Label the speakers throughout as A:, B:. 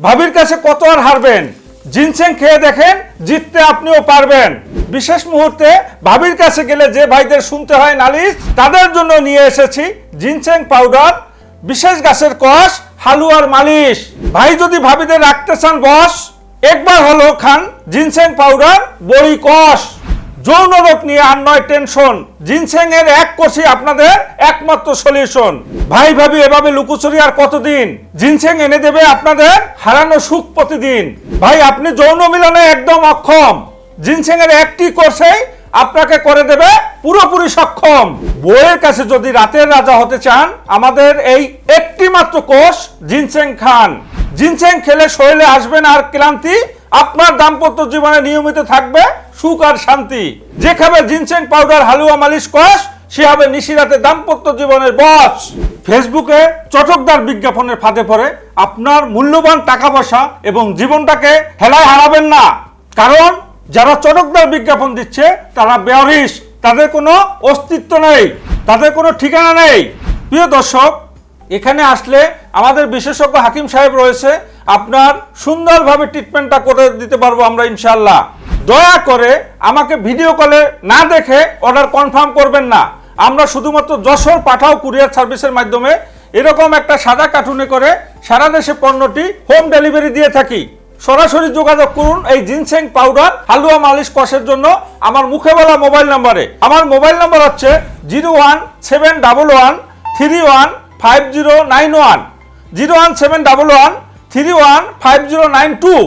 A: ভাবির কাছে কত আর হারবেন? জিনসেং খেয়ে দেখেন, জিততে আপনিও পারবেন। বিশেষ মুহূর্তে ভাবির কাছে গেলে যে ভাইদের শুনতে হয় নালিশ, তাদের জন্য নিয়ে এসেছি জিনসেং পাউডার, বিশেষ গাছের কষ, হালুয়ার মালিশ। ভাই যদি ভাবিদের রাখতে চান বস, একবার হলো খান জিনসেং পাউডার বড়ি কষ। যৌন রোগ নিয়ে আর নয় টেনশন, জিনসেং এর এক কোষই আপনাদের একমাত্র সলিউশন। ভাই ভাবি এভাবে লুকোচুরি আর কতদিন? জিনসেং এনে দেবে আপনাদের হারানো সুখ প্রতিদিন। ভাই আপনি যৌন মিলনে একদম অক্ষম, জিনসেং এর একটি কোষেই আপনাকে করে দেবে পুরোপুরি সক্ষম। বউয়ের কাছে যদি রাতের রাজা হতে চান, আমাদের এই একটি মাত্র কোষ জিনসেং খান। জিনসেং খেলে শরীরে আসবে না আর ক্লান্তি, আপনার দাম্পত্য জীবনে নিয়মিত থাকবে সুখ আর শান্তি। যে খাবে জিনসেং পাউডার হালুয়া মালিশ কষ, সে হবে নিশিরাতে দাম্পত্য জীবনের বস। ফেসবুকে চটকদার বিজ্ঞাপনের ফাঁদে পড়ে আপনার মূল্যবান টাকা পয়সা এবং জীবনটাকে হেলায় হারাবেন না। কারণ যারা চটকদার বিজ্ঞাপন দিচ্ছে তারা বেয়ারিশ, তাদের কোনো অস্তিত্ব নেই, তাদের কোনো ঠিকানা নেই। প্রিয় দর্শক, এখানে আসলে আমাদের বিশেষজ্ঞ হাকিম সাহেব রয়েছে, আপনার সুন্দরভাবে ট্রিটমেন্টটা করে দিতে পারবো আমরা ইনশাল্লাহ। দয়া করে আমাকে ভিডিও কলে না দেখে অর্ডার কনফার্ম করবেন না। আমরা শুধুমাত্র যশোর পাঠাও কুরিয়ার সার্ভিসের মাধ্যমে এরকম একটা সাদা কার্টুনে করে সারা দেশে পণ্যটি হোম ডেলিভারি দিয়ে থাকি। সরাসরি যোগাযোগ করুন এই জিনসেং পাউডার হালুয়া মালিশ কষের জন্য আমার মুখে বলা মোবাইল নাম্বারে। আমার মোবাইল নাম্বার হচ্ছে 01711315091, 01711315092,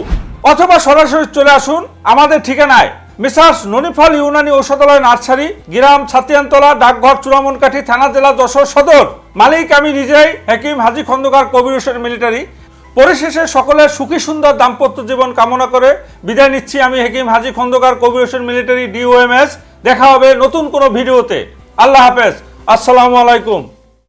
A: অথবা সরাসরি চলে আসুন আমাদের ঠিকানায় মেসার্স ননিফল ইউনানি ঔষধালয় নার্সারি, গ্রাম ছাতিয়ানতলা, ডাকঘর চূড়ামনকাঠি, থানা জেলা যশোর সদর। মালিক আমি নিজেই, হাকিম হাজী খন্দকার কবির হোসেন মিলিটারি। পরিশেষে সকলের সুখী সুন্দর দাম্পত্য জীবন কামনা করে বিদায় নিচ্ছি আমি হাকিম হাজী খন্দকার কবির হোসেন মিলিটারি DOMS। দেখা হবে নতুন কোনো ভিডিওতে। আল্লাহ হাফেজ, আসসালামু আলাইকুম।